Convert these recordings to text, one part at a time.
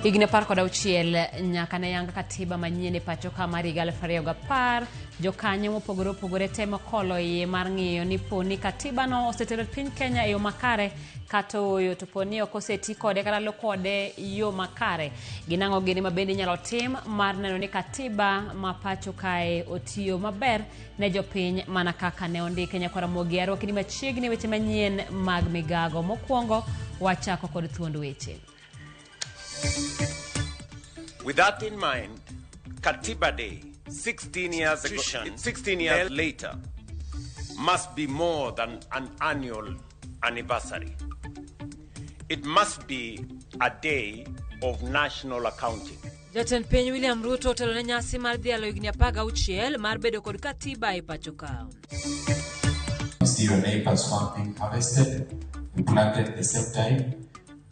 Higni 16 nyaka ne yanga katiba manyien e pacho ka mar 2010 jokanyo mopogore opogore temo kolo iye mar ng'iyo ni poni katiba no osetero piny Kenya e yo makare kata oyo to poni ok oseti kode kata lo kode yo makare. Ginang'o gini ma bende inyalo tim mar neno ni katiba ma pacho kae otiyo maber ne jopiny mana kaka ne ondike. Nyakwara Mogi arwakni machiegni weche manyien mag migago. Mokwongo wachako kod thuond weche. With that in mind, Katiba Day, 16 years later, must be more than an annual anniversary. It must be a day of national accounting. Jatend piny William Ruto otelo ne nyasi mar dhialo higni 16 mar bedo kod katiba e pacho ka. You see your neighbor's farm being harvested, you planted at the same time,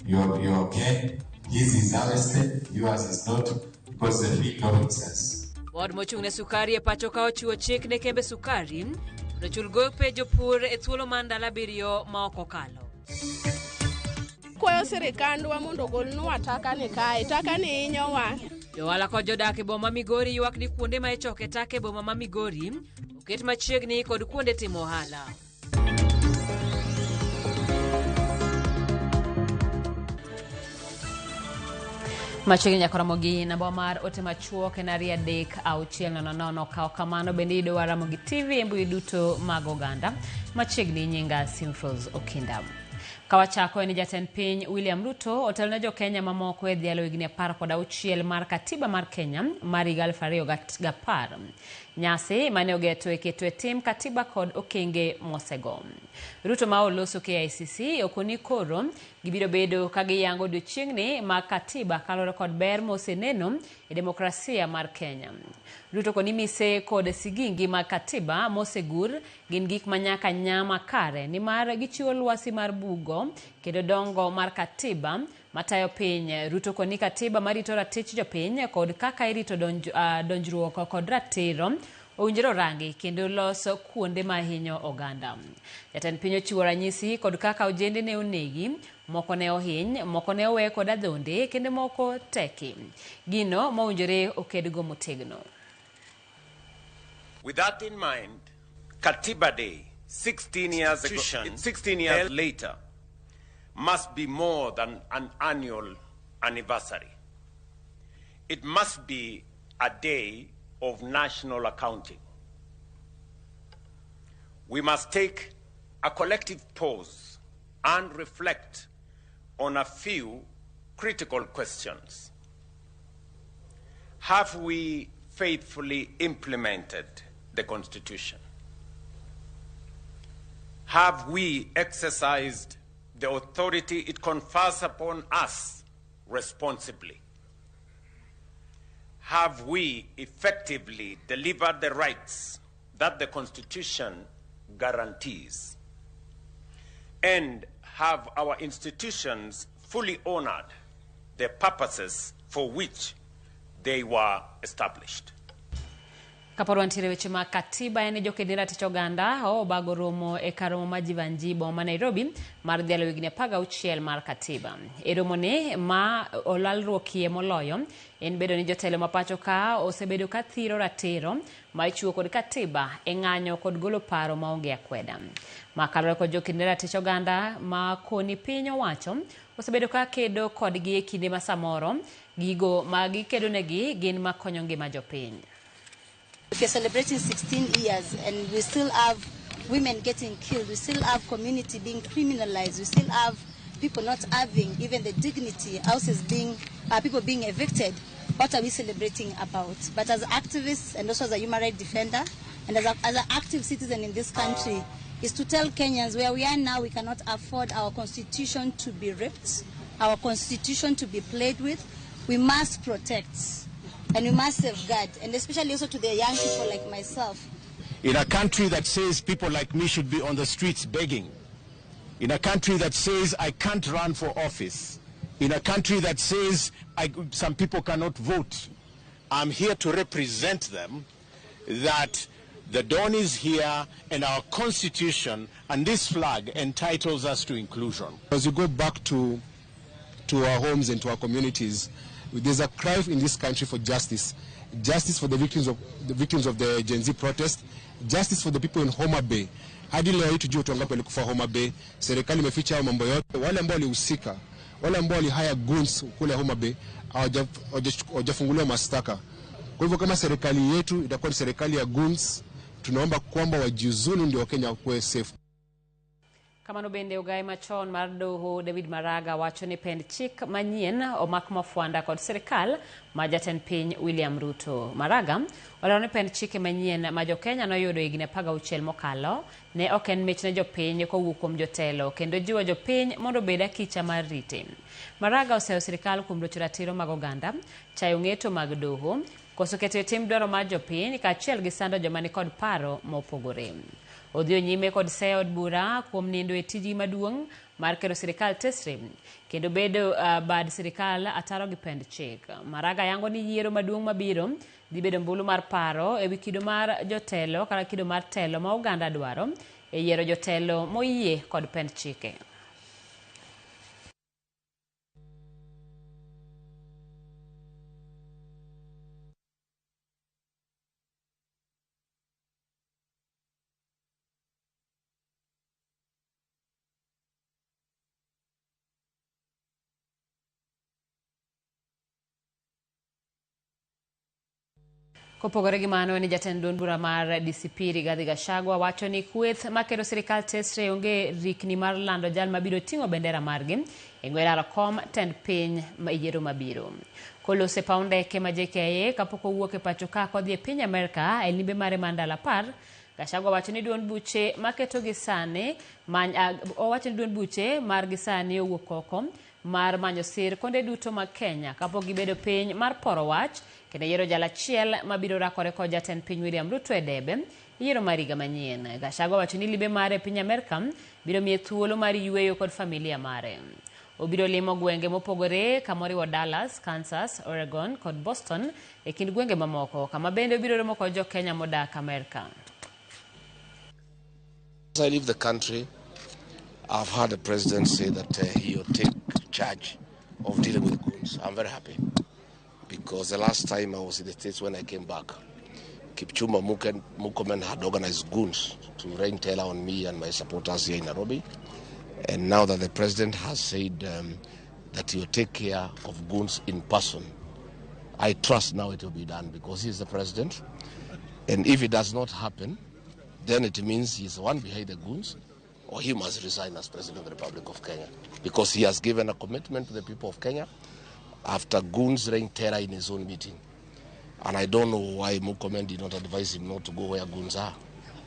you're okay. His is harvested, yours is not, because the free government says. Board mochung' ne sukari e pacho ka ochiwo chik ne kembe sukari mondo chul gope jopur e thuolo mar ndalo 7 ma ok okalo. Kwayo sirikandwa mondo golnwa taka ni kae, taka ni hinyowa. Johala kod jodak e boma Migori ywak ni kuonde ma ichoke taka e boma ma Migori oket machiegni kod kuonde timo ohala. Machiegni Nyakwara Mogi namba mar ote machuok en 3-6-0 kao kamano bende ido Ramogi TV e mbui duto mag oganda. Machiegni nyinga Simfros Okinda. Kawachako ni jatend piny William Ruto otelo ne jo Kenya mamoko e dhialo higni 16 mar katiba mar Kenya mar 2010. Nyasi mane ogeto e keto e tim katiba kod okenge mosego. Ruto ma oloso KICC okoni koro gibiro bedo kagiyango odiochiengni mag katiba kalore kod ber moseneno e demokrasia mar Kenya. Ruto koni mise kod sigingi mag katiba mosegur gin gik manyaka nyama kare ni mar gichiwo lwasi mar bugo kendo dongo mar katiba matayo piny. Ruto koni katiba marito ratich jopiny kod kaka irito donjruok kod ratiro owinjore rangi kendo loso kuonde mahinyo oganda. Jatend piny ochiwo ranyisi kod kaka ojende ne onegi, moko ne ohiny, moko ne owe kod adhonde kendo moko teki. Gino mowinjore okedgo motegno. With that in mind, Katiba Day, 16 years later, must be more than an annual anniversary. It must be a day of national accounting. We must take a collective pause and reflect on a few critical questions. Have we faithfully implemented the Constitution? Have we exercised the authority it confers upon us responsibly? Have we effectively delivered the rights that the Constitution guarantees? And have our institutions fully honored the purposes for which they were established? Kaporo antire weche ma katiba ene jokedira tich oganda obago romo e karomo ma Jivanjibo ma Nairobi mar dhialo higni 16 mar katiba. E romo ne ma olalruokie moloyo en bedo ni jotelo ma pacho ka osebedo ka thiro ratiro ma ichiwo kod katiba e ng'anyo kod golo paro maonge akweda. Makalore kod jokedira tich oganda ma koni piny owacho osebedo ka kedo kodgi e kinde ma samoro gigo ma gikedo negi gin makonyo ngima jopiny. If you're celebrating 16 years and we still have women getting killed, we still have community being criminalized, we still have people not having even the dignity, houses being, people being evicted, what are we celebrating about? But as activists and also as a human rights defender and as an active citizen in this country, is to tell Kenyans where we are now, we cannot afford our constitution to be ripped, our constitution to be played with. We must protect. And we must safeguard, and especially also to the young people like myself. In a country that says people like me should be on the streets begging, in a country that says I can't run for office, in a country that says some people cannot vote, I'm here to represent them that the dawn is here and our constitution and this flag entitles us to inclusion. As you go back to to our homes and to our communities. There's a cry in this country for justice. Justice for the victims of the Gen Z protest. Justice for the people in Homa Bay. Hadi leo hii tujue watu wangapi walikufa Homa Bay. Serikali imeficha mambo yote. Wale ambao walihusika, wale ambao walihaya goons kule Homa Bay hawajafunguliwa mashtaka. Kwa hivyo kama serikali yetu itakuwa ni serikali ya goons, tunaomba kwamba wajiuzulu ndio Wakenya wakuwe safe. Kamano bende ogai machon mar doho David Maraga wacho ni pend chik manyien omak mafuanda kod serikal ma jatend piny William Ruto. Maraga olero ni pend chike manyien ma jo Kenya noyudo higni 16 mokalo ne ok en mich ne jopiny kowuok kuom jotelo kendo jiwo jopiny mondo obed akicha mar rite. Maraga oseyo serikal kuom rocho ratiro mag oganda, chayo ng'eto mag doho, koso keto tim dwaro mar jopiny kaachiel gi sando joma ni kod paro mopogore. Odhiyo nyime kod seyo od bura kuom nindo e tiji maduong' mar kero sirikal tesre kendo bedo bad sirikal ataro gi pend chik. Maraga yango ni yiero maduong' mabiro dhi bedo mbulu mar paro ewi kido mar jotelo kata kido mar telo ma oganda dwaro e yiero jotelo moyie kod pend chike. Kopogore gi mano ni jatend duond bura mar DCP Rigathi Gachagua wacho ni kweth makero sirikal tesre onge rikni mar lando jal mabiro ting'o bendera margi e ng'wera kom tend piny ma yiero mabiro. Kolose paw ndeke ma JKIA kapok owuok e pacho ka kodhi e piny Amerka e limbe mare mar ndalo 10, Gachagua wacho ni duond buche maketo gi sani mar gi sani owuok oko mar manyo sir konde duto mag Kenya kapok gibedo piny mar poro wach kendo yiero jal achiel mabiro rakore kod jatend piny William Ruto e debe yiero mar higa manyien. Gachagua wacho ni limbe mare e piny Amerka biro miye thuolo mar yueyo kod familia mare. Obiro limo gwenge mopogore kamoriwo Dallas, Kansas, Oregon kod Boston e kind gwenge mamoko kama bende obiro romo kod jo Kenya modak Amerka. As I leave the country, I've heard the president say that he'll take charge of dealing with goons. I'm very happy because the last time I was in the States when I came back, Kipchumba Murkomen had organized goons to rain terror on me and my supporters here in Nairobi. And now that the president has said that he'll take care of goons in person, I trust now it will be done because he's the president. And if it does not happen, then it means he's the one behind the goons, or he must resign as President of the Republic of Kenya because he has given a commitment to the people of Kenya after goons rain terror in his own meeting. And I don't know why Murkomen did not advise him not to go where goons are,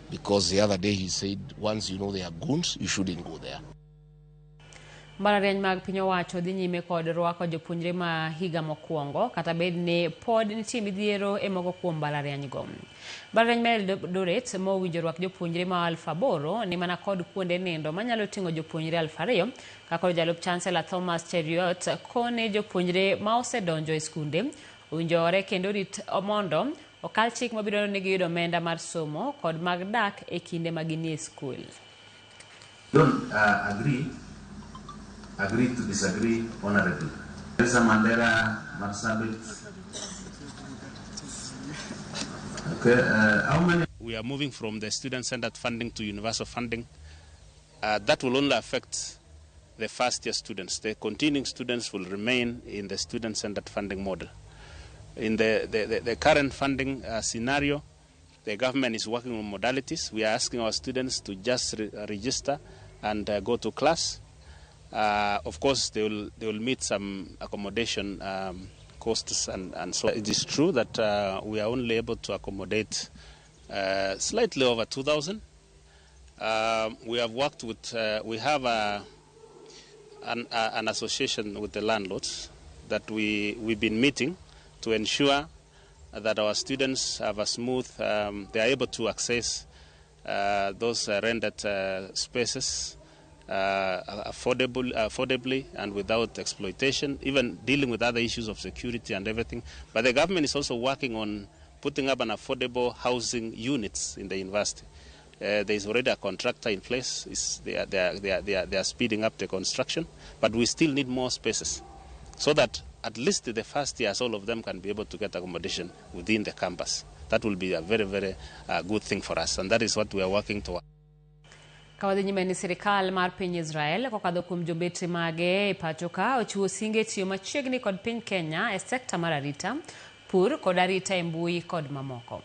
because the other day he said once you know there are goons, you shouldn't go there. Mbalariany mag piny owacho dhi nyime kod rwako jopuonjre ma higa mokwongo kata bed ne pod nitie midhiero e moko kuom mbalariany go. Mbalariany ma Eldoret mowinjo rwak jopuonjre ma 8,000 ni mana kod kuonde nindo manyalo ting'o jopuonjre 2,000 kaka jalup Chancellor Thomas Cheriot kone jopuonjre ma osedonjo e skunde owinjore kendo rit mondo okal chik mabiro negi yudo omenda mar somo kod mag dak e kinde ma ginie skul. Don't agree to disagree honorably. Teresa Mandela Marsabit. Okay, how many? We are moving from the student-centered funding to universal funding. That will only affect the first-year students. The continuing students will remain in the student-centered funding model. In the current funding scenario, the government is working on modalities. We are asking our students to just register and go to class. Of course, they will meet some accommodation costs, and so it is true that we are only able to accommodate slightly over 2,000. We have worked with, we have an association with the landlords that we've been meeting to ensure that our students have a smooth, they are able to access those rented spaces affordably and without exploitation, even dealing with other issues of security and everything. But the government is also working on putting up an affordable housing units in the university. There is already a contractor in place. They are speeding up the construction, but we still need more spaces. so that at least the first years all of them can be able to get accommodation within the campus. That will be a very, very good thing for us, and that is what we are working towards. Kawadhi nyime ni sirikal mar piny Israel kokadho kuom jobeti mage e pacho ka ochiwo singe tiyo machiegni kod piny Kenya e sekta mar arita, pur kod arita e mbui kod mamoko.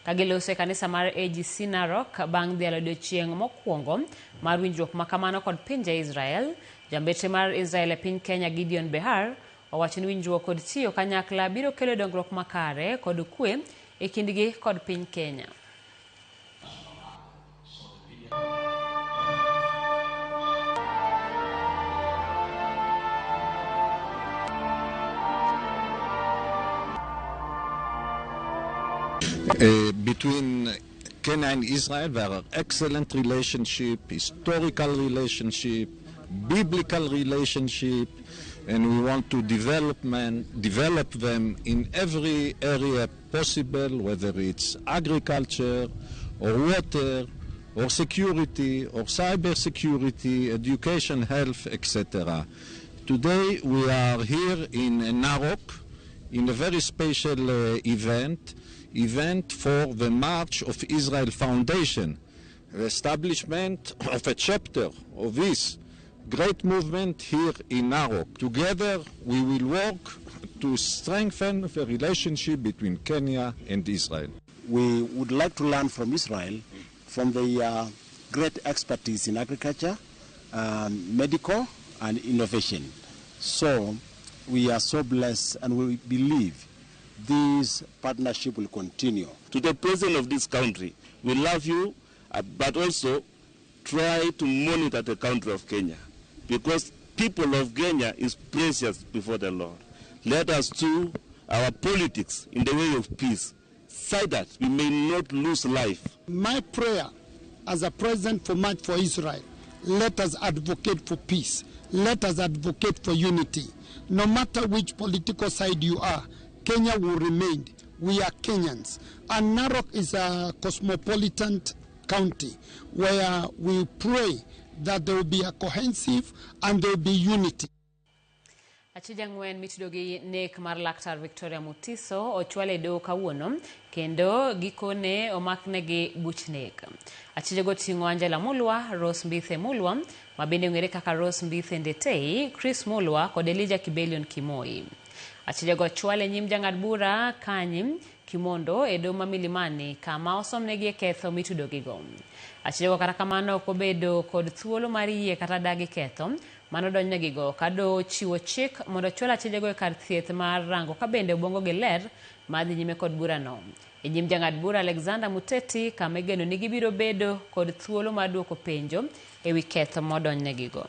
Kagiloso e kanisa mar AGC Narok bang' dhialo odiechieng' mokwongo mar winjruok makamano kod pinje Israel, jambete mar Israel e piny Kenya Gideon Behar owacho ni winjruok kod tiyo kanyakla biro kelo dongruok makare kod kwe e kindgi kod piny Kenya. Between Kenya and Israel, there are excellent relationship, historical relationship, biblical relationship, and we want to develop them in every area possible, whether it's agriculture or water or security or cyber security, education, health, etc. Today we are here in Narok in a very special event for the March of Israel Foundation, the establishment of a chapter of this great movement here in Narok. Together we will work to strengthen the relationship between Kenya and Israel. We would like to learn from Israel, from the great expertise in agriculture, medical and innovation. So we are so blessed, and we believe this partnership will continue. To the president of this country, we love you, but also try to monitor the country of Kenya, because people of Kenya is precious before the Lord. Let us do our politics in the way of peace, so that we may not lose life. My prayer as a president for March for Israel, let us advocate for peace. Let us advocate for unity. No matter which political side you are, Kenya will remain. We are Kenyans. And Narok is a cosmopolitan county where we pray that there will be a cohesive and there will be unity. Achija ng'wen mitidogi nek mar Laktar Victoria Mutiso ochwale do kawuono kendo gikone omaknegi buch nek. Achija goting'o Angela Mulwa, Rose Mbithe Mulwa, mabende ong'ere kaka Rose Mbithe Ndetei, Chris Mulwa kod Elijah Kibelion Kimoi. Achija go chwale nyim jang'ad bura Kanyim Kimondo e doho ma Milimani kama osomnegi e ketho mitudogigo. Achija go kata kamano ok obedo kod thuolo mar yie kata dagi ketho mano donjnegigo kado chiwo chik mondo chwal achija go e kar thieth mar rango ka bende obongo gi ler madhi nyime kod burano. E nyim jang'ad bura Alexander Muteti kama igeno ni gibiro bedo kod thuolo mar duoko penjo e wi ketho modonjnegigo.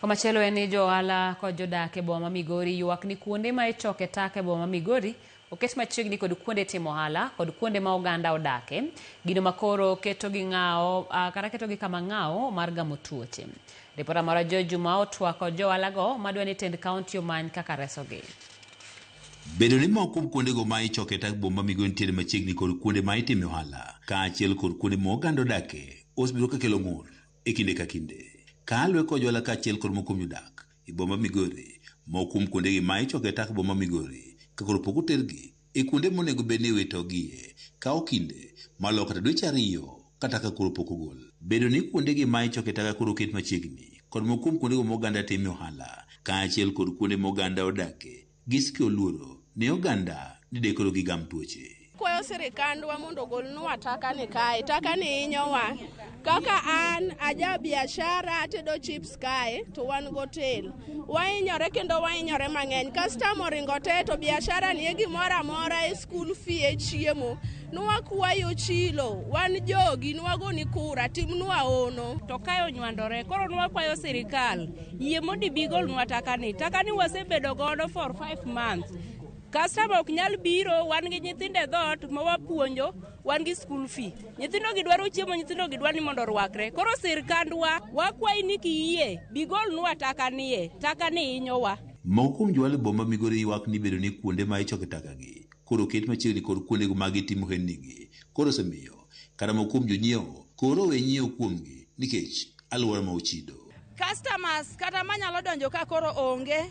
Komachielo en ni johala kod jodak e boma Migori ywak ni kuonde ma ichoke taka e boma Migori oket machiegni kod kuonde timo ohala kod kuonde ma oganda odake, gino makoro keto gi kama ng'ao mar gamo tuoche. Ripota mar George Juma otwako johala go madwa ni tend kaunti omany kaka resogi. Bedo ni moko kuonde go ma ichoke taka boma Migori tiende machiegni kod kuonde ma itime ohala kaachiel kod kuonde ma oganda odake osebiro ka kelo ng'ur e kinde ka kinde. Kalwe ko jola ka chiel kod mokum yudak e boma Migori mokum kuonde gi ma ichoke taka boma Migori kakoro poko tergi e kuonde monego bedni witogie ka okinde malo kata dweche 2 kata kakoro poko gol. Bedo ni kuonde gi ma ichoke taka koro ket machiegni kod mokum kuonde go moganda time ohala kaachiel kod kuonde moganda odake giski oluoro ne oganda ni dekoro gi gam tuoche. Kwayo sirikandwa mondo golnwa taka ni kae, taka ni hinyowa. Kaka an aja biashara atedo chips kae to wan gotel. Wainyore kendo wainyore mang'eny. Customer ringo te to biashara ni gimoro amora e school fee e chiemo. Nwakwayo chilo, wan jogi nwagoni kura, timnwa ono. To kae onywandore, koro nwakwayo sirikal. Yie modi bigolnwa taka ni wasebedo godo for 5 months. Customer ok nyal biro, wan gi nyithinde dhot ma wapuonjo, wan gi school fee. Nyithindo gi dwaro chiemo, nyithindo gi dwaro ni mondo rwakre. Koro sirkandwa wakwayi ni kiyie bigolnwa taka ni hinyowa. Moko kuom johala e boma Migori ywak ni bedo ni kuonde ma ichoke taka gi koro ket machiegni kod kuondego mag itimo ohendnigi. Koro osemiyo kata moko kuom jonyiewo koro we nyiewo kuomgi nikech alwora ma ochido. Customers kata manyalo donjo ka koro onge.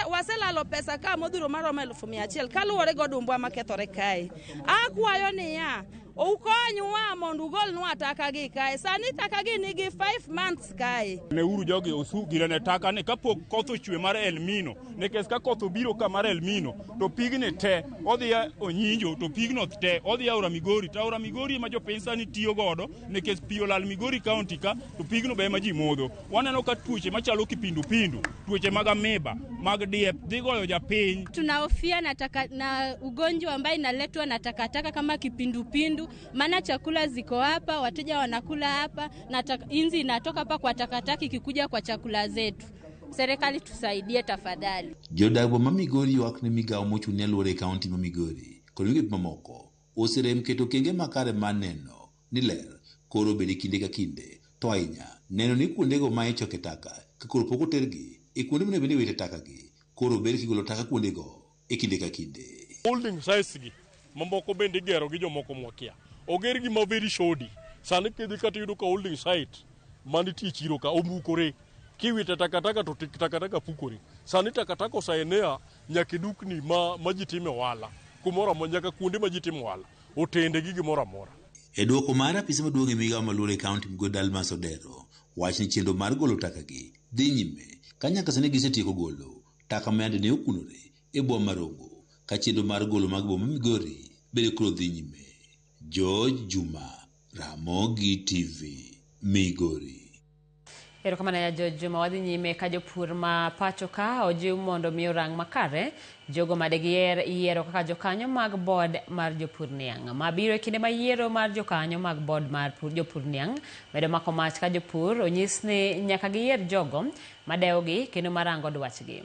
Waselalo pesa ka modhuro maromo 100,000 kaluwore godumbwa makethore kae. Akwayo niya, ukonywa mondo ugolnwa taka gi kae. Sani taka gi nigi 5 months kae. Ne uru jogi osu girane taka ne kapok koth ochwe mar El Nino. Nekes ka koth obiro ka mar El Nino to pigni te odhi onyinjo to pigno te odhi aora Migori. To aora Migori ma jopiny sani tiyo godo nekes pi olal Migori County ka to pigno be ma ji modho. Waneno ka tuoche machalo kipindupindu, tuoche mag ameba, mag diep dhi goyo japiny. Tunahofia na ugonjwa ambayo inaletwa na takataka kama kipindupindu. Maana chakula ziko hapa, wateja wanakula hapa, na inzi inatoka hapa kwa takataka ikikuja kwa chakula zetu. Serikali tusaidie tafadhali. Jodak ma Migori ywak ni migawo mochung'ne alwora e kaunti ma Migori kod migepe mamoko oserem keto okenge makare mar neno ni ler koro bedo kinde ka kinde, to ahinya neno ni kuondego ma ichoke taka ka koro pok otergi e kuonde mane bende wete taka gi koro ber kigolo taka kuondego e kinde ka kinde. Holding size gi mamoko bende gero gi jomoko mwakia. Oger gi ma very shoddy. Sani kidhi kata yudo ka holding site manitie chiro ka omukore. Kiwita takataka to takataka pukore. Sani takataka osaenea nyaka dukni ma ji time wala. Kumora nyaka kuonde ma ji time wala. Otende gi gimoro amora. E dwoko mar apisa maduong' e migawo malwore e kaunti Migori Dalmas Odero wach ni chenro mar golo taka gi dhi nyime ka nyaka sani gisetieko golo taka mayande ne okunore e boma Marongo ka chenro mar golo mag boma Migori bende koro dhi nyime. George Juma, Ramogi TV, Migori. Erokamano ya George Juma. Wadhi nyime ka jopur ma pacho ka ojiw mondo miyo rang makare jogo madegier yiero kaka jokanyo mag board mar jopur niang'. Mabiro e kinde ma yiero mar jokanyo mag board mar jopur niang' medo mako mach ka jopur onyis ni nyaka giyier jogo madewogi kendo marango dwachgi.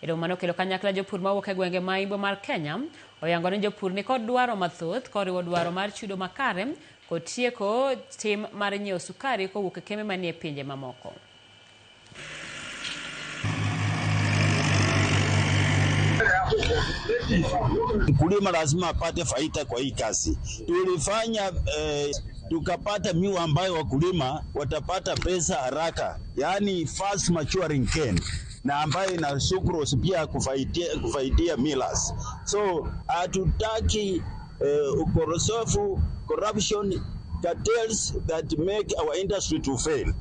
Edo mano kelo kanyakla jopur mawuok e gwenge ma imbo mar Kenya oyango ni jopur ni kod dwaro mathoth koriwo dwaro mar chudo makare kod tieko tim mar nyiewo sukari kowuok e kembe manie pinje mamoko. Mkulima lazima apate faida kwa hii kazi. Tulifanya tukapata miwa ambayo wakulima watapata pesa haraka, yani fast maturing cane, na ambayo ina sucrose pia kufaidia millers. So hatutaki ukorosofu, corruption, cartels that make our industry to fail.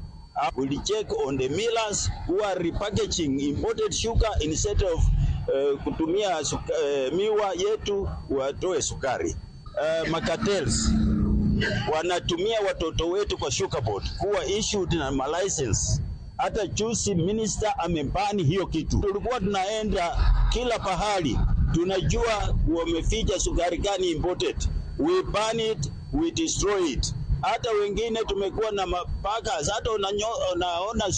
We'll check on the millers who are repackaging imported sugar instead of kutumia miwa yetu watoe sukari. Makatels wanatumia watoto wetu kwa sugar board kuwa issued na license. Hata juzi minister amebani hiyo kitu. Tulikuwa tunaenda kila pahali, tunajua wameficha sukari gani imported. We ban it, we destroy it. Hata wengine tumekuwa na mapakas, hata unaona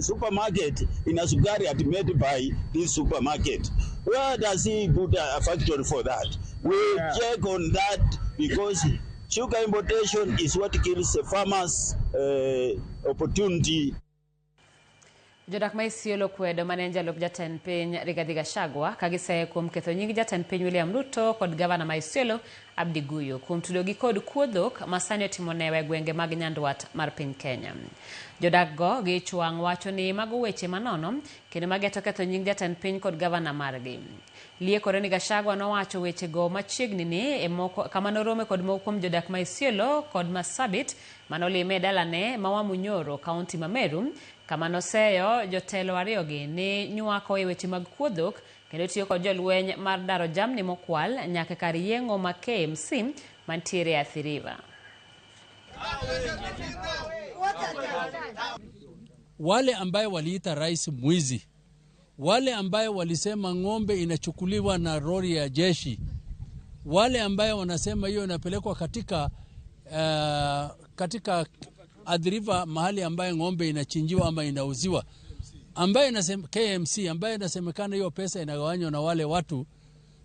supermarket ina sukari made by this supermarket. Where does he put a factory for that? We check on that because sugar importation is what kills the farmers' opportunity. Jodak ma Isiolo kwedo mane jalup jatend piny Rigathi Gachagua kagiseye kuom ketho nying jatend piny William Ruto kod gavana ma Isiolo Abdi Guyo kuom tudogi kod kuodhok masani otimo newe gwenge mag nyandwat mar piny Kenya. Jodak go gi chwang' wacho ni mago weche manono kendo mageto ketho nying jatend piny kod gavana margi. Liekore ni Gachagua nowacho weche go machiegni ni kama norome kod moko kuom jodak ma Isiolo kod Masabit manolime dalane ma Wamunyoro kaunti ma Meru kama noseyo jotelo ariyogi ni nyuako e weche mag kuodhok kendo tiyo kod jolweny mar daro jamni mokwal nyaka kar yeng'o ma KMC mantiere Athi River. Wale ambaye waliita rais mwizi, wale ambaye walisema ng'ombe inachukuliwa na lori ya jeshi, wale ambaye wanasema hiyo inapelekwa katika Athi River mahali ambaye ng'ombe inachinjiwa ama inauziwa, ambaye nasema KMC, ambaye inasemekana hiyo pesa inagawanywa na wale watu.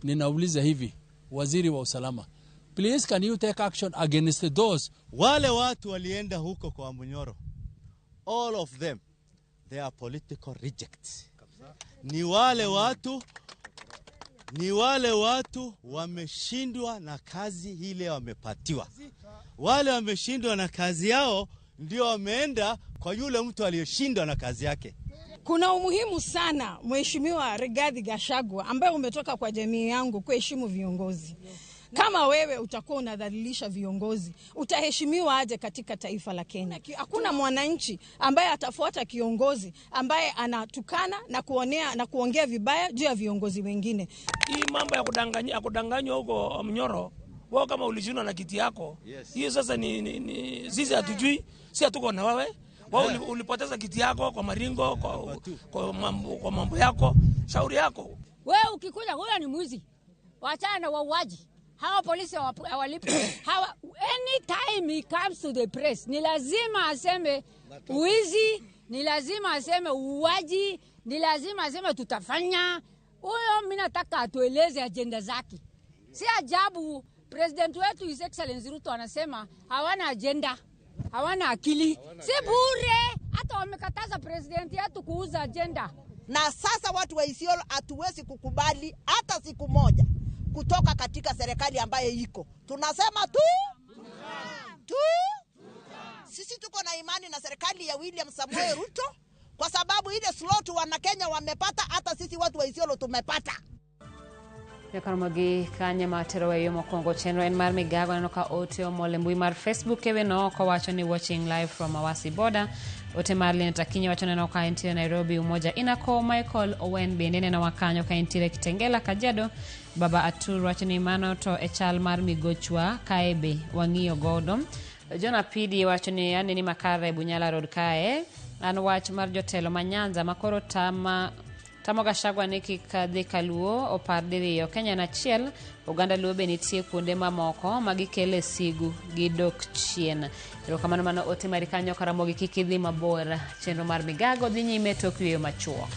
Ninauliza hivi, waziri wa usalama, please can you take action against those? Wale watu walienda huko kwa Wamunyoro, all of them they are political rejects. Ni wale watu ni wale watu wameshindwa na kazi ile wamepatiwa. Wale wameshindwa na kazi yao ndio wameenda kwa yule mtu aliyeshindwa na kazi yake. Kuna umuhimu sana Mheshimiwa Rigathi Gachagua ambaye umetoka kwa jamii yangu kuheshimu viongozi. Kama wewe utakuwa unadhalilisha viongozi, utaheshimiwa aje katika taifa la Kenya? Hakuna mwananchi ambaye atafuata kiongozi ambaye anatukana na kuonea na kuongea vibaya juu ya viongozi wengine. Hii mambo ya kudanganywa huko Mnyoro, wao kama ulishindwa na kiti yako. Hiyo sasa ni sisi hatujui, si hatuko na wewe. Wao ulipoteza kiti yako kwa maringo, kwa mambo yako, shauri yako. Wewe ukikuja huyo ni mwizi. Waachana na wauaji. Hawa polisi hawalipi. Hawa anytime he comes to the press, ni lazima aseme uizi, ni lazima aseme uuaji, ni lazima aseme tutafanya. Huyo mimi nataka atueleze agenda zake. Si ajabu president wetu His Excellency Ruto anasema hawana agenda, hawana akili. Si bure, hata wamekataza president yetu kuuza agenda. Na sasa watu wa Isiolo hatuwezi kukubali hata siku moja kutoka katika serikali ambaye iko. Tunasema tu sisi tuko na imani na serikali ya William Samoei Ruto kwa sababu ile slot wana Kenya wamepata, hata sisi watu wa Isiolo tumepata. Yakarmagi kanya matero yo mokongo chenro en mar migago no ka ote o molembui mar Facebook ewe no ko wacho ni watching live from Awasi border. Ote Marlene Takinyi wacho no ka entire Nairobi Umoja Inako. Michael Owen bende na wakanyo ka entire Kitengela Kajiado. Baba Aturu wacho ni mano to echal mar migochwa kaebe wang'iyo godo. Jona Pidi wacho ni yani ni Makare Bunyala Road kae. An wach mar jotelo manyanza makoro Tamo Gachagua ni kik kaluo opar diriyo. Kenya na chiel Uganda luo be nitie kuonde mamoko magikele sigu gi dok chien. Erokamano mano ote marikanyo Karamogi kik idhi mabor. Chenro mar migago dhi nyime tok yweyo machuok.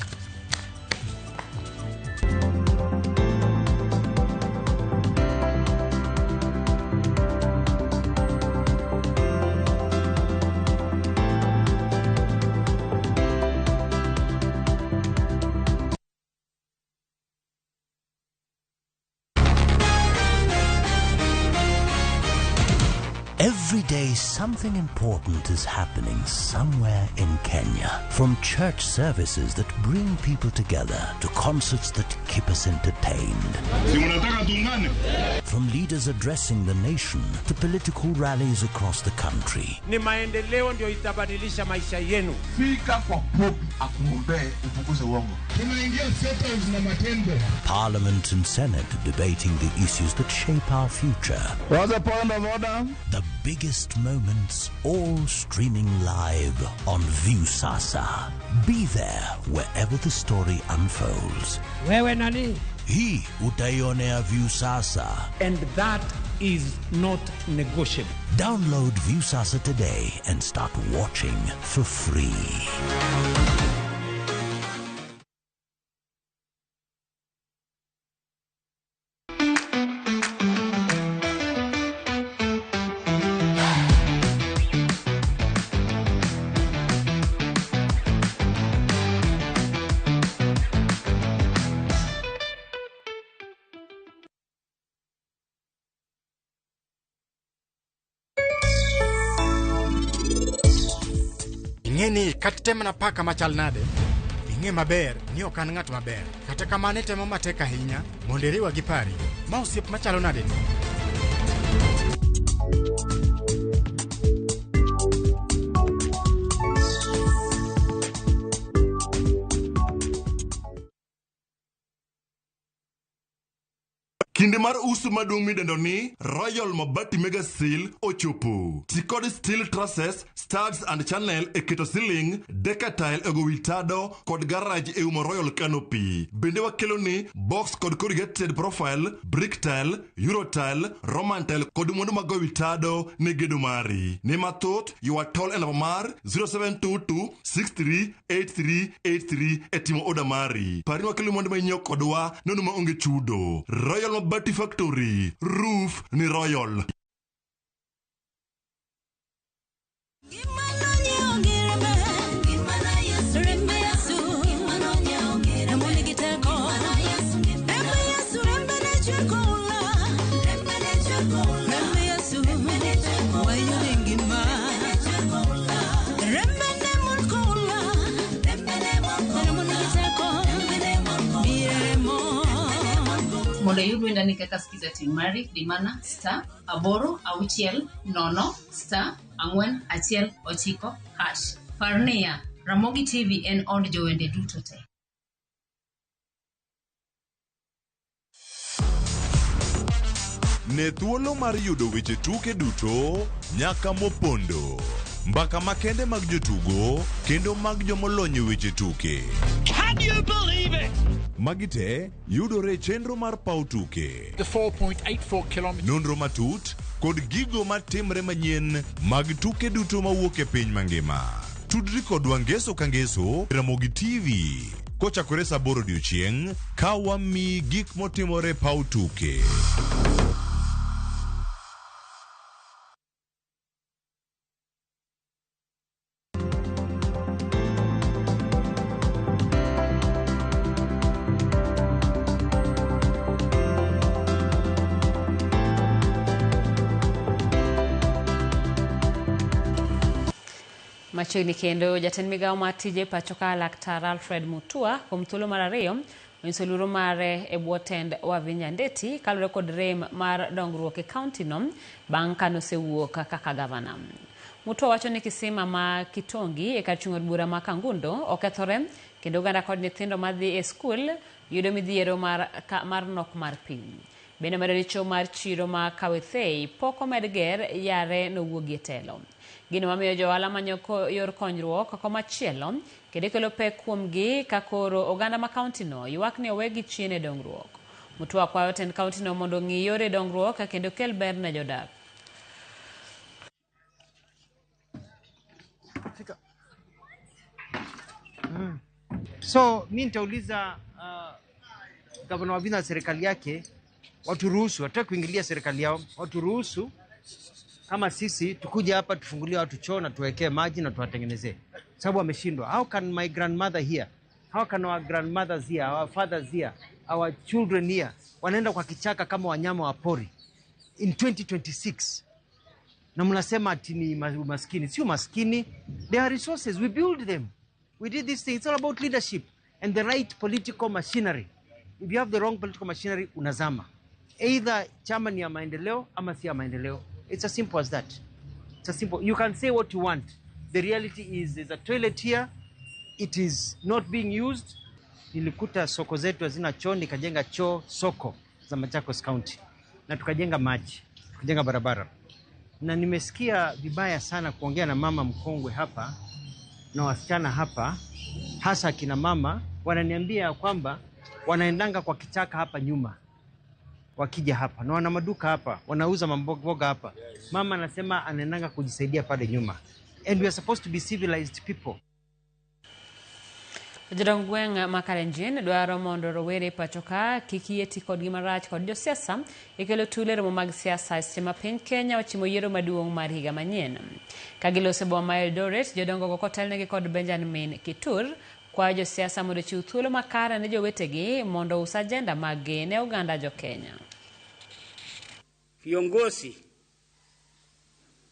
Every day something important is happening somewhere in Kenya. From church services that bring people together to concerts that keep us entertained. From leaders addressing the nation to political rallies across the country. Ni maendeleo ndio itabadilisha maisha yenu. Fika kwa Pope akumwombee upunguze uongo. Tunaingia settles na matendo. Parliament and Senate debating the issues that shape our future. What's the point of order? The biggest moments all streaming live on Viusasa. Be there wherever the story unfolds. Wewe nani? Hii utaionea Viusasa. And that is not negotiable. Download Viusasa today and start watching for free. Ingeni katitema na paka machal nade. Inge maber ni okan ng'at maber. Kata kamane temo mateka hinya monderiwa gi pari. Ma osiep machalo nade ni. Kinde mar uso maduong' midendo ni Royal Mabati Mega Seal ochopo. Tikod steel trusses, studs and channel e keto ceiling, decatile ego witado kod garage e umo Royal Canopy. Bende wakelo ni box kod corrugated profile, brick tile, euro tile, roman tile kod mwandu mago witado ne gedo mari. Ne mathot, you are told en mar 0722 638383 etimo oda mari. Parini wakelo mwandu mainyo kodwa nonu maonge chudo. Royal Mabati Factory, roof ni Royal. Mondo yudo ndani kaka skiza timari dimana star aboro auchiel nono star angwen achiel ochiko hash. Parnia Ramogi TV en od jowende duto te. Ne thuolo mar yudo weche tuke duto nyaka mopondo. Mbaka makende mag jotugo kendo mag jomolony weche tuke. Can you believe it? Magite yudore chenro mar pautuke. The 4.84 kilometers. Nonro matut kod gigo matimre manyien mag tuke duto mawuok e piny mangima. Tudri kodwa ngeso ka ngeso Ramogi TV. Kochakore saa 8 odiechieng' ka wami gik motimore pautuke. Machiegni kendo jatend migawo mar tije pachoka Laktar Alfred Mutua kuom thuolo mar ariyo onyiso luoro mare e bwo tend Wavinya Ndeti kalure kod rem mar dongruok e kaunti no bang' ka nosewuok kaka gavana. Mutua wacho ni kisima ma Kitongi e kar chung' od bura ma Kangundo okethore kendo oganda kod nyithindo madhi e skul yudo midhiero mar nok mar piny. Bende medo dicho mar chiro ma Kawethei pok omed ger yare nowuogi e telo. Gino mamiyo johala manyo yor konyruok koma chielo kendo kelo pek kuomgi ka koro oganda ma kaunti no ywak ni owegi chien e dongruok. Mutua kwayo tend kaunti no mondo ng'i yore dongruok kendo kel ber ne jodak. So mimi nitauliza gavana Wavinya na serikali yake waturuhusu, hataki kuingilia serikali yao, waturuhusu kama sisi tukuja hapa tufungulie watu choo na tuwekee maji na tuwatengenezee. Sababu wameshindwa. How can my grandmother here? How can our grandmothers here, our fathers here, our children here wanaenda kwa kichaka kama wanyama wa pori in 2026? Na mnasema ati ni maskini. Sio maskini. There are resources. We build them. We did this thing. It's all about leadership and the right political machinery. If you have the wrong political machinery, unazama. Either chama ni ya maendeleo ama si ya maendeleo. It's as simple as that. It's as simple. You can say what you want. The reality is there's a toilet here. It is not being used. Nilikuta soko zetu hazina choo, nikajenga choo soko za Machakos County. Na tukajenga maji, tukajenga barabara. Na nimesikia vibaya sana kuongea na mama mkongwe hapa na wasichana hapa, hasa kina mama wananiambia kwamba wanaendanga kwa kichaka hapa nyuma. Wakija hapa na wana maduka hapa, wanauza mamboga hapa. Mama anasema anaendanga kujisaidia pale nyuma. And we are supposed to be civilized people. Jodongweng' makalenjin dwaro mondo rowere pachoka kikieti kod gimarach kod josiasa ikelo tule romo mag siasa sema piny Kenya ochimo yiero maduong' mar higa manyien. Kagilose boma ma Eldoret, jodongo go kotelnegi kod Benjamin Kitur kwa josiasa mondo chiw thuolo makare ne jowetegi mondo us ajenda mag ne oganda jo Kenya. Viongozi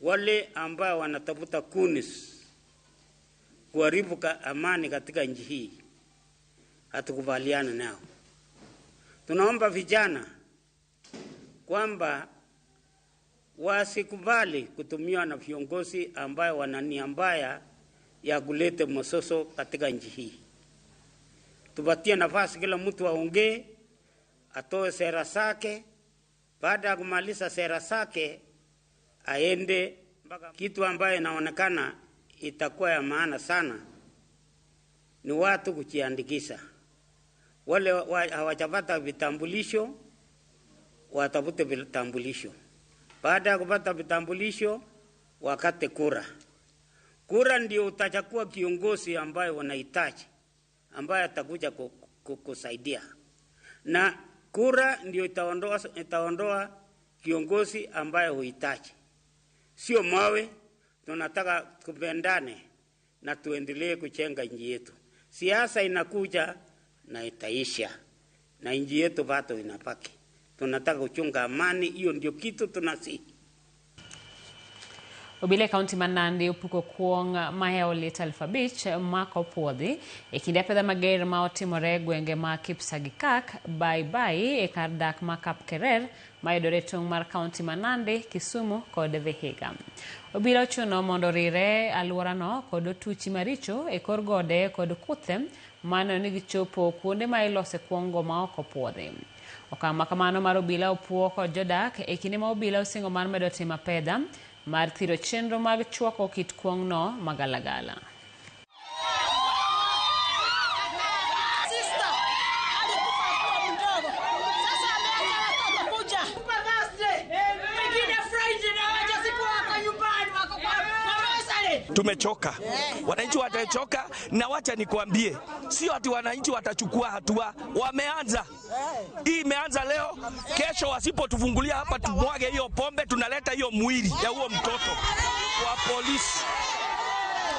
wale ambao wanatafuta kunis kuharibu amani katika nchi hii hatukubaliana nao. Tunaomba vijana kwamba wasikubali kutumiwa na viongozi ambao wana nia mbaya ya kuleta msoso katika nchi hii. Tupatie nafasi kila mtu aongee, atoe sera zake. Baada ya kumaliza sera zake aende mpaka kitu ambaye inaonekana itakuwa ya maana sana ni watu kujiandikisha. Wale hawajapata vitambulisho watafute vitambulisho. Baada ya kupata vitambulisho wakate kura. Kura ndio utachagua kiongozi ambaye wanahitaji, ambaye atakuja kusaidia. Na kura ndio itaondoa kiongozi ambaye huhitaji. Sio mawe. Tunataka kupendane na tuendelee kujenga nchi yetu. Siasa inakuja na itaisha na nchi yetu bado inabaki. Tunataka kuchunga amani, hiyo ndio kitu tunasi. Obila kaunti ma Nandi opuko kuong maheo lita 5,000 mako puodhi e kinde pedha mager ma otimore gwenge ma Kipsagikak, Bye e kar dak ma Kapkerer mayudore tong' mar kaunti ma Nandi, Kisumu kod Vihiga. Obila ochuno mondo rire aluorano kod otuchi maricho e kor gode kod kuthe mano ni gichopo kuonde ma ilose kuongo ma oko puodhi. Okang' makamano mar obila opuo kod jodak e kinde ma obila osingo mar medo timo pedha mar thiro chenro mag chwako kit kuong'no magalagala. Tumechoka. Wananchi watachoka, na wacha nikuambie, sio ati wananchi watachukua hatua, wameanza. Hii imeanza leo, kesho wasipotufungulia hapa tumwage hiyo pombe, tunaleta hiyo mwili ya huo mtoto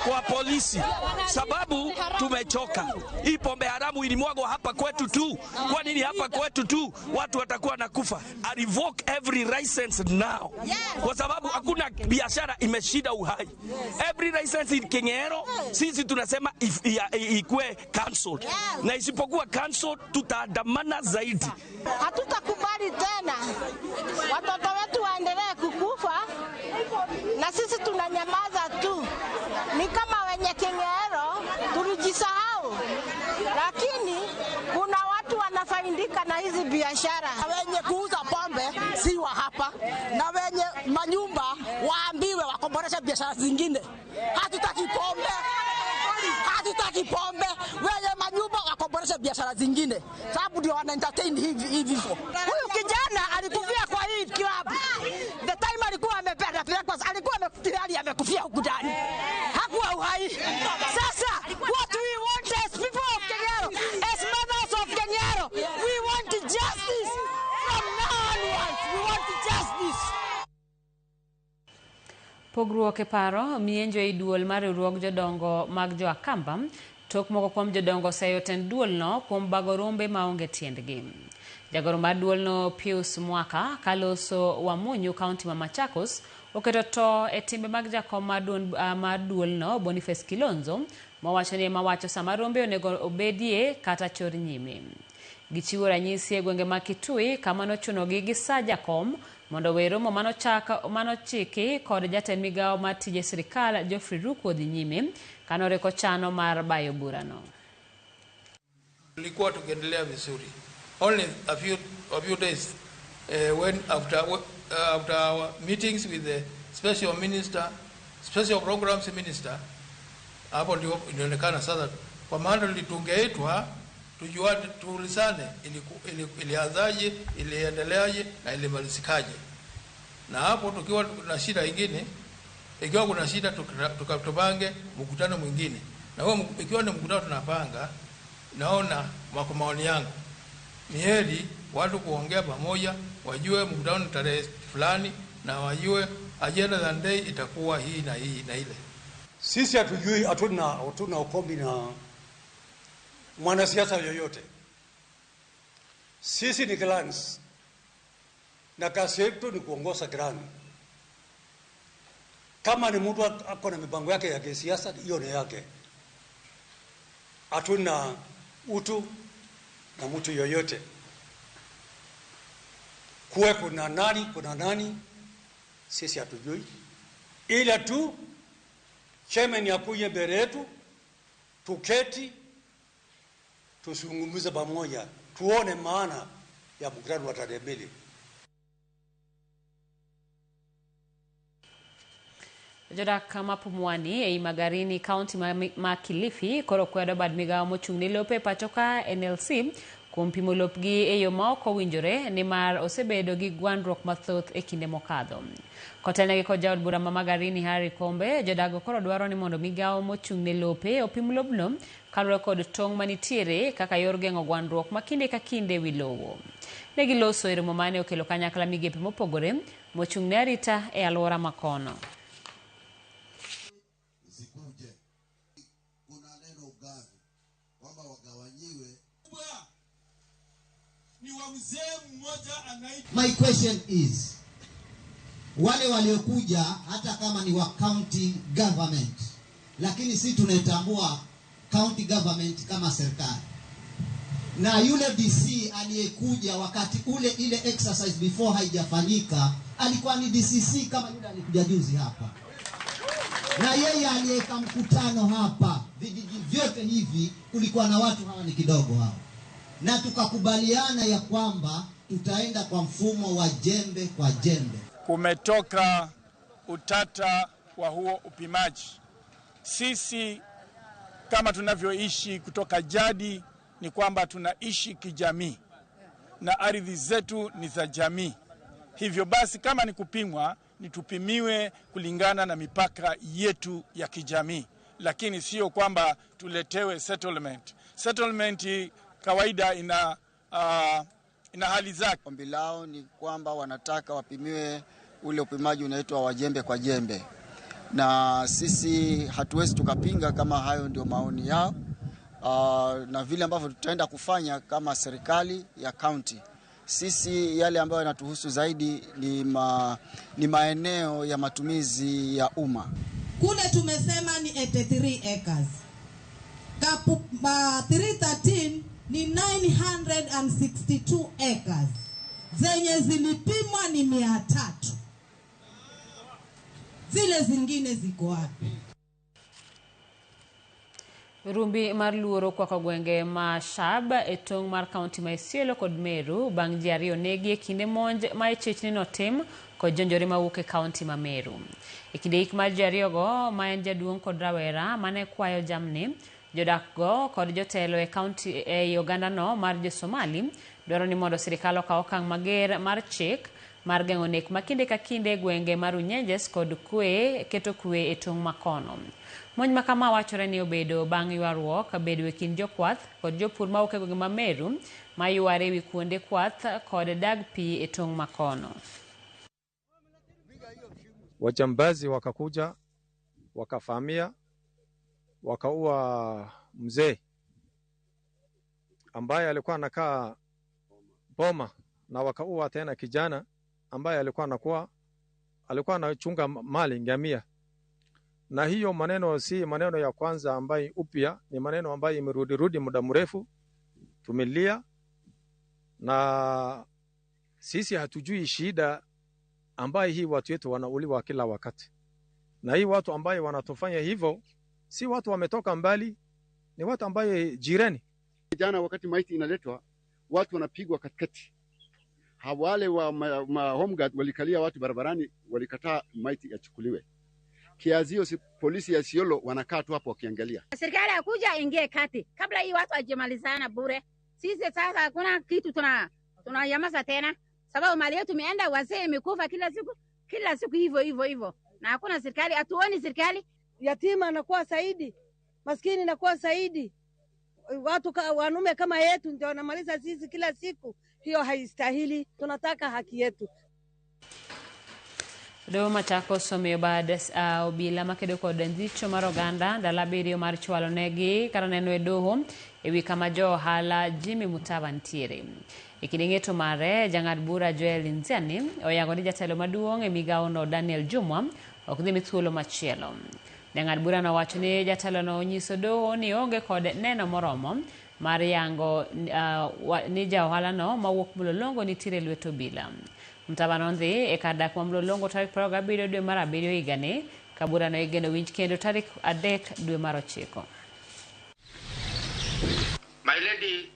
kwa polisi, sababu tumechoka. Hii pombe haramu ilimwagwa hapa kwetu tu. Kwa nini hapa kwetu tu watu watakuwa nakufa? I revoke every license now, kwa sababu hakuna biashara imeshida uhai. Every license in Kingero sisi tunasema ikue cancelled, na isipokuwa cancelled tutaandamana zaidi. Hatutakubali tena watoto wetu waendelee kukufa na sisi tunanyamaza tu. Ni kama wenye Kingero tulijisahau, lakini kuna watu wanafaidika na hizi biashara. Wenye kuuza pombe si wa hapa, na wenye manyumba waambiwe wakomboresha biashara zingine. Hatutaki pombe, wenye manyumba wakomboresha biashara zingine, sababu ndio wana entertain hivi. Huyu kijana alikufia kwa hii club. The time alikuwa amependa breakfast, alikuwa amefikiria amekufia huku ndani. Hakuwa uhai. Sasa what we want as people of Kingero, as mothers of Kingero, we want justice. From now onwards, we want justice. Pogruok e paro mienjo e duol mar riwruog jodongo mag jo Akamba tok moko kuom jodongo sayo ten duolno kuom bago rombe maonge tiendgi. Jagoro mar duolno Pius Mwaka kaloso Wamunyu kaunti ma Machakos oketo to e timbe mag jakom mar duolno Boniface Kilonzo mawacho ni mawacho sama rombe onego obedie kata chor nyime. Gichiwo ranyisi e gwenge ma Kitui kama nochunogi gi sa jakom mondo we romo mano chiki kod jatend migawo mar tije sirikal Geoffrey Ruku odhi nyime kanoreko chano mar bayo burano. Tulikuwa tukiendelea vizuri. Only a few days when after our meetings with the special programs minister, hapo ndio inaonekana sasa, kwa maana tungeitwa tujua tuulizane ilianzaje, iliendeleaje na ilimalizikaje. Na hapo tukiwa na shida nyingine, ikiwa kuna shida tukapange mkutano mwingine. Na huo ikiwa ni mkutano tunapanga, naona kwa maoni yangu ni heri watu kuongea pamoja, wajue mkutano tarehe fulani na wajue agenda za day itakuwa hii na ile. Sisi hatuna ukombi na mwanasiasa yoyote. Sisi ni clans, na kazi yetu ni kuongoza clan. Kama ni mtu ako na mipango yake ya kisiasa, hiyo ni yake. Hatuna utu na mtu yoyote. Kuwe kuna nani, sisi hatujui. Ila tu chairman yakuje mbele yetu, tuketi, tusungumuze pamoja, tuone maana ya mkutano wa tarehe 2. Jodak mapumwani e Magarini kaunti ma Kilifi koro kwedo bad migawo mochung'ne lope pachoka NLC kuom pimo lopgi e yo ma ok owinjore ni mar osebedo gi gwandruok mathoth e kinde mokadho. Kotelnegi kod jaod bura ma Magarini Harry Kombe, jodago koro dwaro ni mondo migawo mochung'ne lope opim lobno kaluwore kod tong' manitiere kaka yor geng'o gwandruok ma kinde ka kinde wi lowo. Ne giloso e romo mane okelo kanyakla migepe mopogore mochung'ne arita e alwora makono. My question is, wale waliokuja hata kama ni wa county government, lakini si tunaitambua county government kama serikali. Na yule DC aliyekuja wakati ule ile exercise before haijafanyika alikuwa ni DCC kama yule alikuja juzi hapa. Na yeye aliyeka mkutano hapa, vijiji vyote hivi kulikuwa na watu hawa ni kidogo hao. Na tukakubaliana ya kwamba tutaenda kwa mfumo wa jembe kwa jembe. Kumetoka utata wa huo upimaji. Sisi kama tunavyoishi kutoka jadi ni kwamba tunaishi kijamii na ardhi zetu ni za jamii. Hivyo basi kama ni kupimwa ni tupimiwe kulingana na mipaka yetu ya kijamii, lakini sio kwamba tuletewe settlement. Settlement kawaida ina hali zake. Ombi lao ni kwamba wanataka wapimiwe ule upimaji unaitwa wa jembe kwa jembe, na sisi hatuwezi tukapinga kama hayo ndio maoni yao. Na vile ambavyo tutaenda kufanya kama serikali ya county, sisi yale ambayo yanatuhusu zaidi ni maeneo ya matumizi ya umma. Kule tumesema ni 83 acres. Kapu 313 ni 962 acres. Zenye zilipimwa ni 300. Zile zingine ziko wapi? Rumbi mar luoro kwa gwenge ma Shab etong mar county ma Isiolo kod Meru bang' ji ariyo negi kinde monj ma ichich ni notim kod jonjore mawuok e county ma Meru. E kinde ik mar ji ariyogo ma en jaduong' kod rawera mane kwayo jamni, jodak go kod jotelo e county e Uganda no mar Jo-Somali dwaro ni mondo sirikal okaw okang' mager mar chik mar geng'o nek ma kinde ka kinde gwenge mar Runyenjes kod keto kwe e tong' makono. Monj makama wachore ni obedo bang' ywaruok bedo e kind jokwath kod jopur mawuok e gwenge ma Meru ma yware wi kuonde kwath kod dag pi e tong' makono. Wajambazi wakakuja, wakafamia, wakaua mzee ambaye alikuwa anakaa boma, na wakaua tena kijana ambaye alikuwa anachunga mali ngamia. Na hiyo maneno si maneno ya kwanza ambayo upya, ni maneno ambayo imerudi muda mrefu. Tumelia na sisi hatujui shida ambayo hii watu wetu wanauliwa kila wakati. Na hii watu ambayo wanatofanya hivyo si watu wametoka mbali, ni watu ambayo jirani. Jana wakati maiti inaletwa, watu wanapigwa katikati. Wale wa home guard walikalia watu barabarani, walikataa maiti yachukuliwe. Kiazio polisi ya Isiolo wanakaa tu hapo wakiangalia. Serikali akuja ingie kati kabla hii watu wajimalizana bure. Sisi sasa hakuna kitu tunayamaza tena, sababu mali yetu imeenda, wazee imekufa kila siku hivyo. Na hakuna serikali, hatuoni serikali. Yatima anakuwa saidi, maskini anakuwa saidi. Watu wanume kama yetu ndio wanamaliza sisi kila siku. Hiyo haistahili. Tunataka haki yetu. Doho Machakos omiyo bad obila makedo kod ndicho mar oganda ndalo abiriyo mar chwalo negi kar neno e doho ewi kama jo ohala Jimmy Mutava ntiere. E kinde ng'eto mare, jang'ad bura Joel Nziani oyango ni jatelo maduong' e migawono Daniel Jumwa ok dhi mi thuolo machielo. Jang'ad bura nowacho ni jatelo no onyiso doho ni onge kod neno moromo mar yango ni ja ohala no mawuok Mlolongo nitiere lwet obila. Mutava nodhi e kar dak ma Mlolongo tarik 27 dwe mar 7 higani, ka burano igeno winj kendo tarik 3 dwe mar 9. My lady,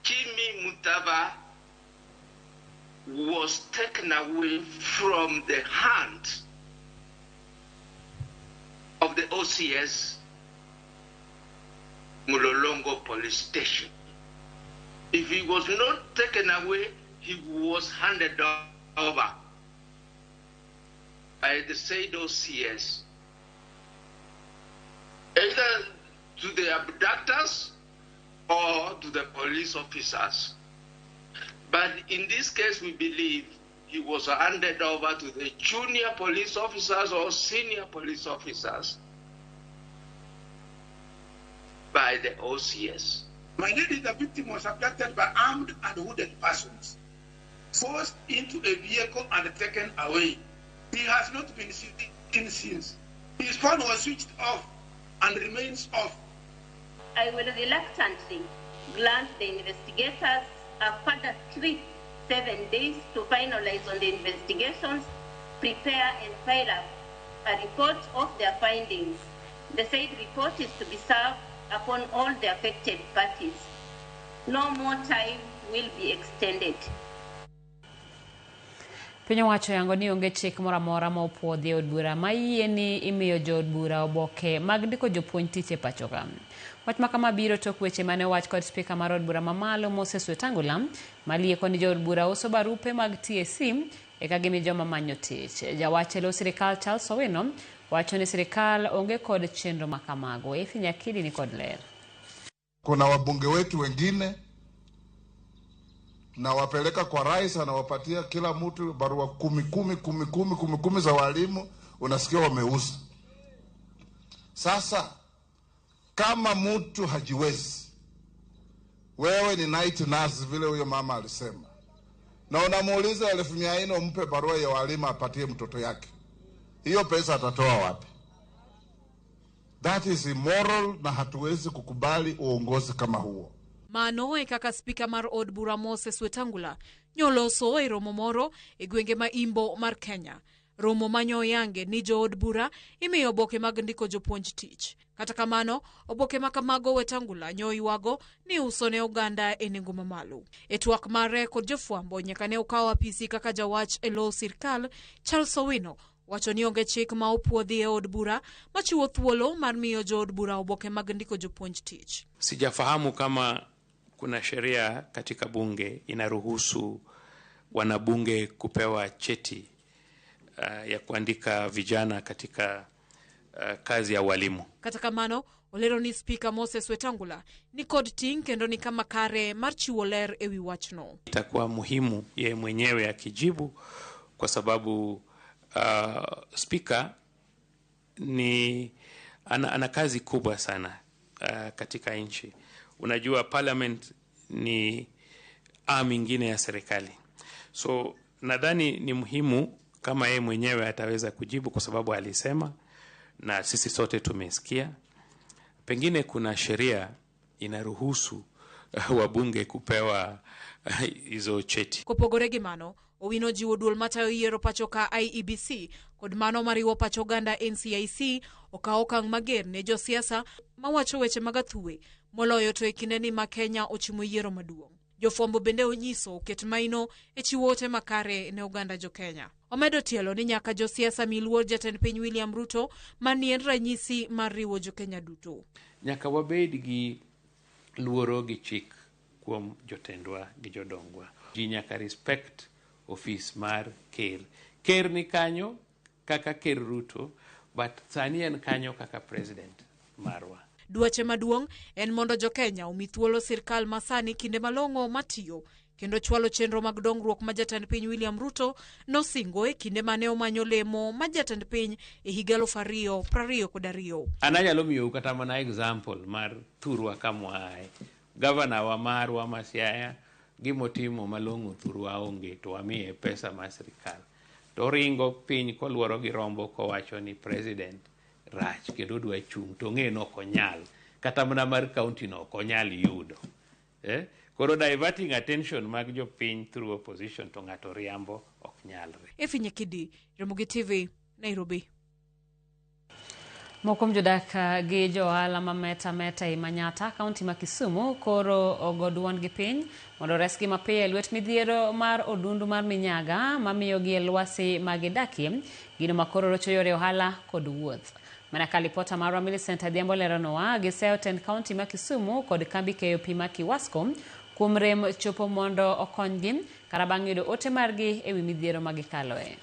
Jimmy Mutava was taken away from the hand of the OCS Mlolongo police station. If he was not taken away, he was handed over by the said OCS, either to the abductors or to the police officers. But in this case, we believe he was handed over to the junior police officers or senior police officers by the OCS. My lady, the victim was abducted by armed and hooded persons. forced into a vehicle and taken away. He has not been seen since. His phone was switched off and remains off. I will reluctantly grant the investigators a further 7 days to finalize on the investigations, prepare and file a report of their findings. The said report is to be served upon all the affected parties. No more time will be extended. Piny owacho yango ni onge chik moro amora ma opuodhi od bura ma yie ni imiyo jood bura oboke mag ndiko jopuonj tich e pacho ka. Wach ma kama biro tok weche mane owach kod spika mar od bura mamalo Moses Wetangula malieko ni jood bura uso barupe mag TSC e ka gimi joma manyo tich. Jawach elo sirikal Charles Owino wacho ni sirikal onge kod chenro makamago. Nyakidi ni kod ler. Kuna wabunge wetu wengine na wapeleka kwa rais, anawapatia kila mtu barua kumi za walimu, unasikia wameuza. Sasa kama mtu hajiwezi, wewe ni night nurse vile huyo mama alisema, na unamuuliza 1400 umpe barua ya walimu apatie mtoto yake, hiyo pesa atatoa wapi? That is immoral, na hatuwezi kukubali uongozi kama huo. Mano e kaka spika mar od bura Moses Wetangula nyoloso e romo moro e gwenge ma Imbo mar Kenya. Romo manyo yange ni jo od bura imiyo oboke mag ndiko jopuonj tich. Kata kamano, oboke makamago Wetangula nyoywago ni uso ne oganda e nengo mamalo. E twak mare kod jofwambo nyaka ne okawo apisi kaka jawach e lo sirkal Charles Owino wacho ni onge chik ma opuodhi e od bura machiwo thuolo mar miyo jo od bura oboke mag ndiko jopuonj tich. Sijafahamu kama kuna sheria katika bunge inaruhusu wanabunge kupewa cheti ya kuandika vijana katika kazi ya walimu. Kata kamano, olero ni spika Moses Wetangula ni kod ting kendo ni kama kare mar chiwo ler ewi wachno. Itakuwa muhimu ye mwenyewe akijibu kwa sababu spika ni ana kazi kubwa sana katika nchi. Unajua parliament ni arm ingine ya serikali. So nadhani ni muhimu kama yeye mwenyewe ataweza kujibu kwa sababu alisema na sisi sote tumesikia. Pengine kuna sheria inaruhusu wabunge kupewa hizo cheti. Kopogore gi mano, Owino jiwo duol matayo yiero pacho ka IEBC kod mano mariwo pacho ganda NCIC okawo okang' mager ne josiasa mawacho weche mag athuwe moloyo to e kinde ni ma Kenya ochimo yiero maduong'. Jofwambo bende onyiso oket maino e chiwo ote makare ne oganda jo Kenya. Omedo tielo ni nyaka josiasa miluor jatend piny William Ruto manien ranyisi mar riwo jo Kenya duto. Nyaka wabed gi luoro gi chik kuom jotendwa gi jodongwa. Ji nyaka respect office mar ker. Ker ni kanyo kaka ker Ruto, but sani en kanyo kaka president marwa. Dwache maduong' en mondo jo Kenya omi thuolo sirkal masani kinde malong'o matiyo kendo chwalo chenro mag dongruok ma jatend piny William Ruto nosingo e kinde mane omanyo lemo ma jatend piny e higa 2022. Anyalo miyo kata mana example mar thurwa kamwae. Governor wa marwa ma Siaya gimotimo malong'o thurwa onge to amiye pesa ma sirkal. To ringo piny koluoro gi rombo kowacho ni president rach kendo dwa chung' to ng'e no konyal kata mana mar county no konyal yudo. Koro diverting attention mag jo piny through opposition to ng'ato riambo ok nyalre. Nyakidi, Ramogi TV, Nairobi. Mokom jodak gi jo ohala ma meta i Manyata, kaunti ma Kisumu, koro ogoduon gi piny mondo resgi mapiyo e lwet midhiero mar odundu mar minyaga mamiyo gi lwasi magidakie, gino makoro rocho yore ohala kod wuoth. Mana ka lipota marwa Millicent Adhiambo leronowa giseo tend kaunti ma Kisumu kod kambi keyo pi ma Kiwasco kuom rem chopo mondo okonygi kara bang' yudo ote margi ewi midhiero magikaloe.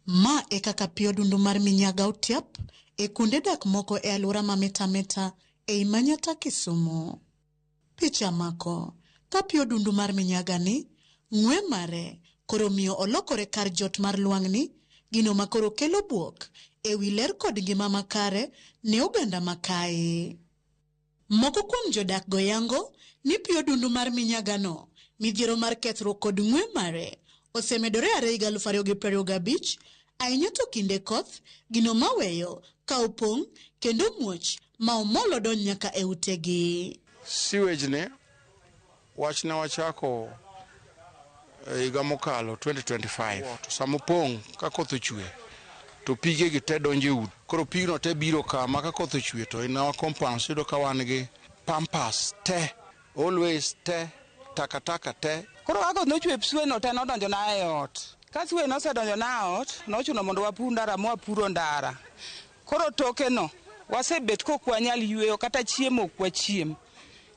Ma e kaka pi odundu mar minyaga otiap e kunde dak moko e alwora ma meta e Manyata Kisumu. Picha mako ka pi odundu mar minyaga ni ng'we mare koro miyo olokore kar jot mar lwang'ni, gino makoro kelo buok e wi ler kod ngima makare ne oganda makae. Moko kuom jodak goyango ni pi odundu mar minyaga no midhiero mar kethruok kod ng'we mare osemedore are higa 2025 ahinya to kinde koth gino maweyo ka opong' kendo muoch ma omolo don nyaka e utegi. Sewage ne wachne wachako higa mokalo 2025 to samopong' ka koth ochwe to pige gi te donjo e udi. Koro pigno te biro kama ka koth ochwe to in our compounds yudo ka wan gi pampas te always te takataka te. Koro ka koth nochwe pswe no te nodonjo na e ot. Ka swe nosedonjo na ot nochuno mondo wapur ndara mwapuro ndara. Koro toke no wasebet kok wanyal yweyo kata chiemo ok wachiem.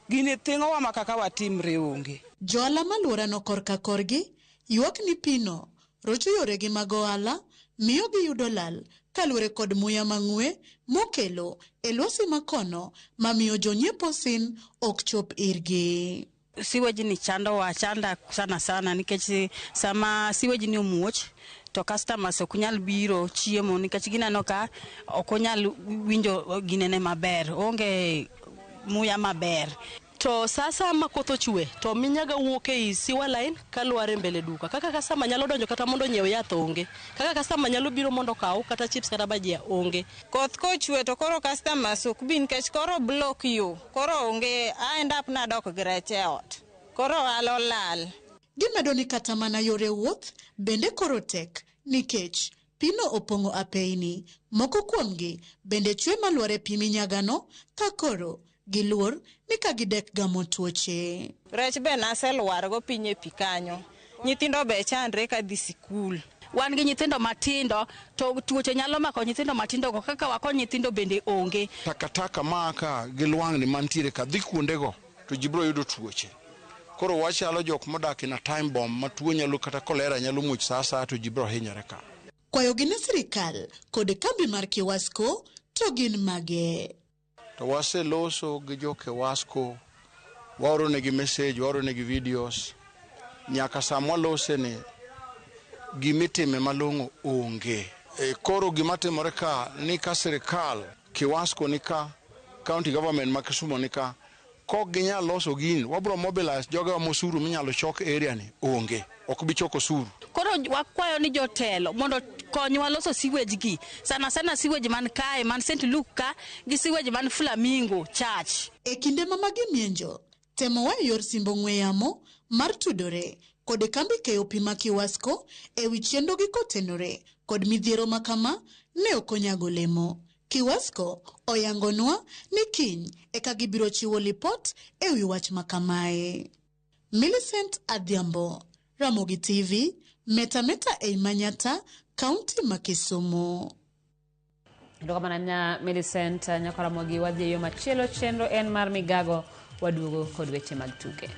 Gini thing'owa ma kaka watimre onge. Joala maluora no korka korgi ywak ni pino rocho yoregi mag ohala miyo giyudo lal kaluwore kod muya mang'we mokelo e lwasi makono mamiyo jonyiepo sin ok chop irgi. Siweji ni chanda sana sana nikech sama siweji ni omuoch to customers ok nyal biro chiemo nikech gineno ka ok onyal winjo ginene maber, onge muya maber. To sasa makoth ochwe to minyaga wuok e siwa line kaluare mbele duka kaka customer nyalo donjo kata mondo nyiew yath onge, kaka customer nyalo biro mondo kaw kata chips kata bajia onge. Koth kochwe to koro customers ok bin kech koro block you, koro onge I end up nadok gi rech e ot, koro alo lal. Gimedo ni kata mana yore wuoth bende koro tek nikech pino opong'o apeini, moko kuomgi bende chwe maluore pi minyagano ka koro giluor ni ka gidek gamo tuoche. Rech be naseluar go piny e pi kanyo. Nyithindo be chandre ka dhi sikul. Wan gi nyithindo matindo to tuoche nyalo mako nyithindo matindo go kaka wako nyithindo bende onge. Takataka maka gilwang'ni mantiere ka dhi kuondego to ji biro yudo tuoche. Koro wachalo jok modak na time bomb ma tuo nyalo kata kolera nyalo muoch sasa to ji biro hinyore ka. Kwayo gi ne sirikal kod kambi mar Kiwasko to gin mage. To waseloso gi jo Kiwasko, waoro negi message, waoro negi videos. Nyaka samwa lose ni gimitime malong'o onge. Koro gimatimore ka ni ka sirikal, Kiwasko ni ka, county government ma Kisumu ni ka, kok ginyal loso gini, wabro mobilize joga mosuru minyalo chok area ni onge. Ok bi choko suru. Koro wakwayo ni jotelo mondo konywa loso siwage gi. Sana siwage man kae man St. Luke ka gi siwage man Flamingo Church. E kinde mamagi mienjo, temo wa yor simbo ng'we yamo mar tudore kod kambi keyo pi ma Kiwasko e wi chendo gi kotenore kod midhiero makama ne okonyago lemo. Kiwasko oyangonwa ni kiny eka gibiro chiwo lipot e wi wach makamae. Millicent Adhiambo, Ramogi TV, Metameta e Manyata, County ma Kisumu. Ndoka mananya Millicent Nyakaramogi wadhi yo machielo chenro en mar migago waduogo kod weche mag tuke.